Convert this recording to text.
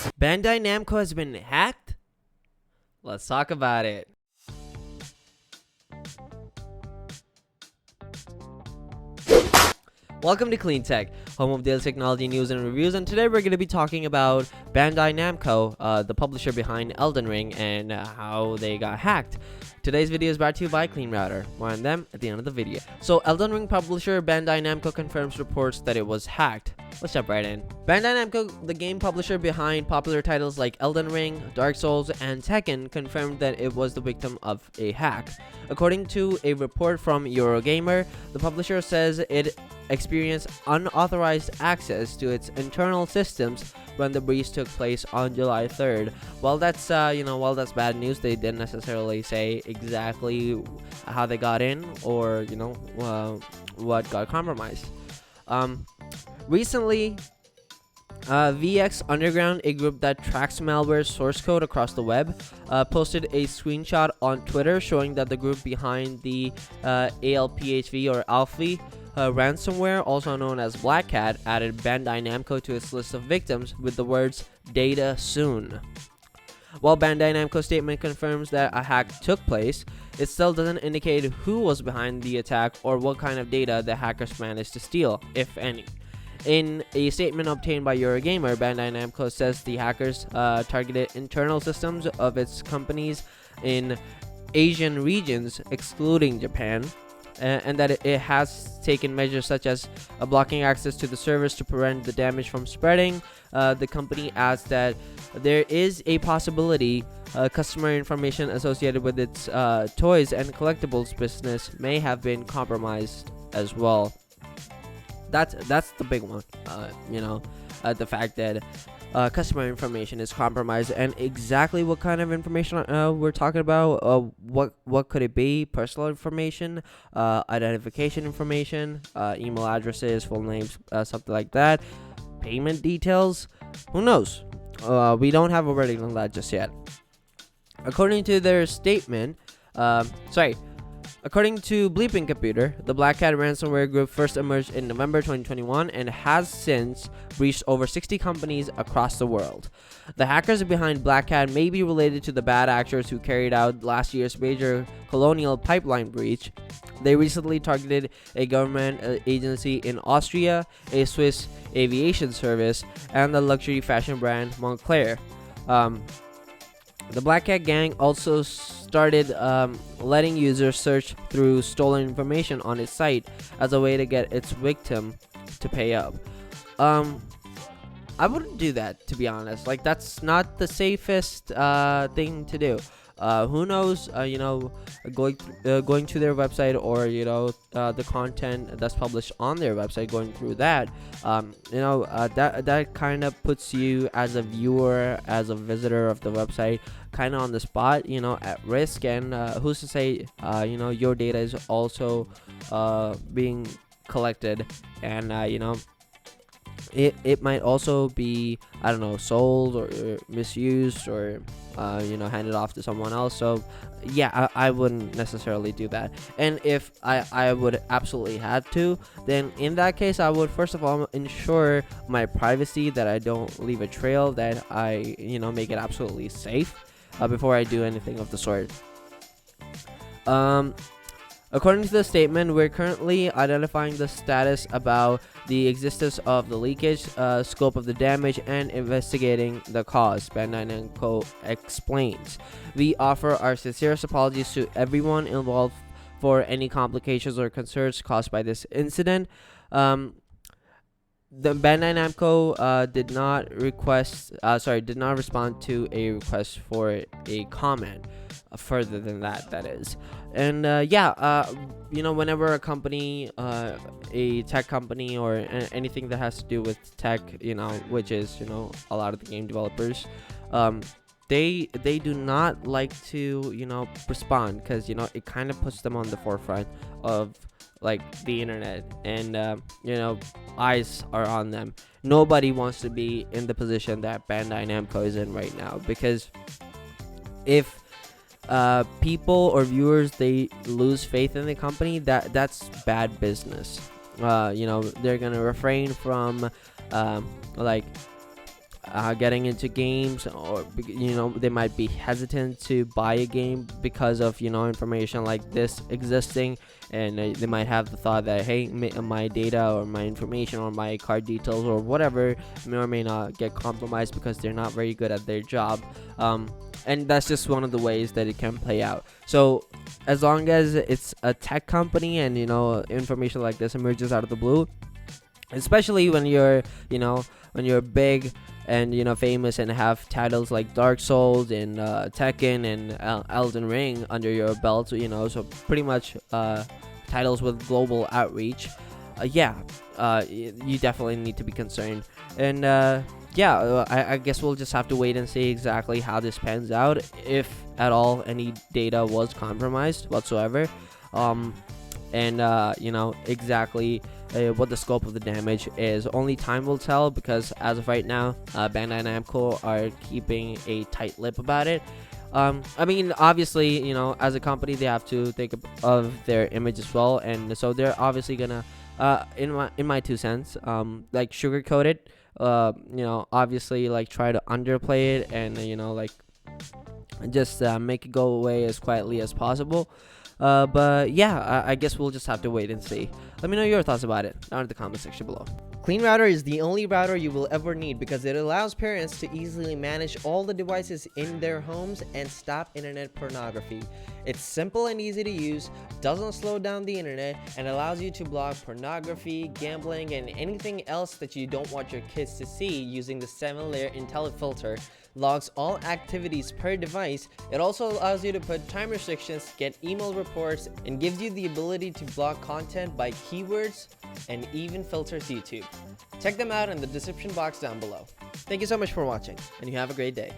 Bandai Namco has been hacked? Let's talk about it. Welcome to Clean Tech, home of daily technology news and reviews, and today we're going to be talking about Bandai Namco, the publisher behind Elden Ring, and how they got hacked. Today's video is brought to you by Clean Router. More on them at the end of the video. So, Elden Ring publisher Bandai Namco confirms reports that it was hacked. Let's jump right in. Bandai Namco, the game publisher behind popular titles like Elden Ring, Dark Souls, and Tekken, confirmed that it was the victim of a hack. According to a report from Eurogamer, the publisher says it experienced unauthorized access to its internal systems when the breach took place on July 3rd. While that's bad news, they didn't necessarily say exactly how they got in or what got compromised. Recently, VX Underground, a group that tracks malware source code across the web, posted a screenshot on Twitter showing that the group behind the ALPHV or Alfie ransomware, also known as Black Cat, added Bandai Namco to its list of victims with the words "data soon." While Bandai Namco's statement confirms that a hack took place, it still doesn't indicate who was behind the attack or what kind of data the hackers managed to steal, if any. In a statement obtained by Eurogamer, Bandai Namco says the hackers targeted internal systems of its companies in Asian regions, excluding Japan, and that it has taken measures such as blocking access to the servers to prevent the damage from spreading. The company adds that there is a possibility customer information associated with its toys and collectibles business may have been compromised as well. That's the big one, the fact that customer information is compromised, and exactly what kind of information we're talking about. What could it be? Personal information, identification information, email addresses, full names, something like that. Payment details. Who knows? We don't have a verdict on that just yet. According to their statement, according to Bleeping Computer, the Black Cat ransomware group first emerged in November 2021 and has since breached over 60 companies across the world. The hackers behind Black Cat may be related to the bad actors who carried out last year's major colonial pipeline breach. They recently targeted a government agency in Austria, a Swiss aviation service, and the luxury fashion brand Moncler. The Black Cat gang also started letting users search through stolen information on its site as a way to get its victim to pay up. I wouldn't do that, to be honest. Like, that's not the safest thing to do. Who knows? Going to their website or the content that's published on their website, going through that, that kind of puts you as a viewer, as a visitor of the website, kind of on the spot, at risk. And who's to say, your data is also being collected, and it might also be, sold or misused or handed off to someone else. So yeah, I wouldn't necessarily do that. And if I would absolutely have to, then in that case I would first of all ensure my privacy, that I don't leave a trail, that I make it absolutely safe before I do anything of the sort. According to the statement, we're currently identifying the status about the existence of the leakage, scope of the damage, and investigating the cause, Bandai Namco explains. We offer our sincerest apologies to everyone involved for any complications or concerns caused by this incident. The Bandai Namco did not respond to a request for a comment further than that is. And whenever a company, a tech company, or anything that has to do with tech, which is a lot of the game developers, they do not like to respond, because it kind of puts them on the forefront of the internet, and eyes are on them. Nobody wants to be in the position that Bandai Namco is in right now, because if people or viewers, they lose faith in the company, that's bad business. They're gonna refrain from getting into games, or they might be hesitant to buy a game because of information like this existing, and they might have the thought that, hey, my data or my information or my card details or whatever may or may not get compromised because they're not very good at their job. And that's just one of the ways that it can play out. So as long as it's a tech company and information like this emerges out of the blue, especially when you're big and famous and have titles like Dark Souls and Tekken and Elden Ring under your belt, so pretty much titles with global outreach, you definitely need to be concerned. And I guess we'll just have to wait and see exactly how this pans out, if at all any data was compromised whatsoever, exactly what the scope of the damage is. Only time will tell, because as of right now, Bandai Namco are keeping a tight lip about it. I mean, obviously, as a company, they have to think of their image as well, and so they're obviously gonna, in my 2 cents, like sugarcoat it, obviously like try to underplay it, and just make it go away as quietly as possible. But yeah, I guess we'll just have to wait and see. Let me know your thoughts about it down in the comment section below. Clean Router is the only router you will ever need, because it allows parents to easily manage all the devices in their homes and stop internet pornography. It's simple and easy to use, doesn't slow down the internet, and allows you to block pornography, gambling, and anything else that you don't want your kids to see using the 7-layer IntelliFilter. Logs all activities per device. It also allows you to put time restrictions, get email reports, and gives you the ability to block content by keywords, and even filters YouTube. Check them out in the description box down below. Thank you so much for watching, and you have a great day.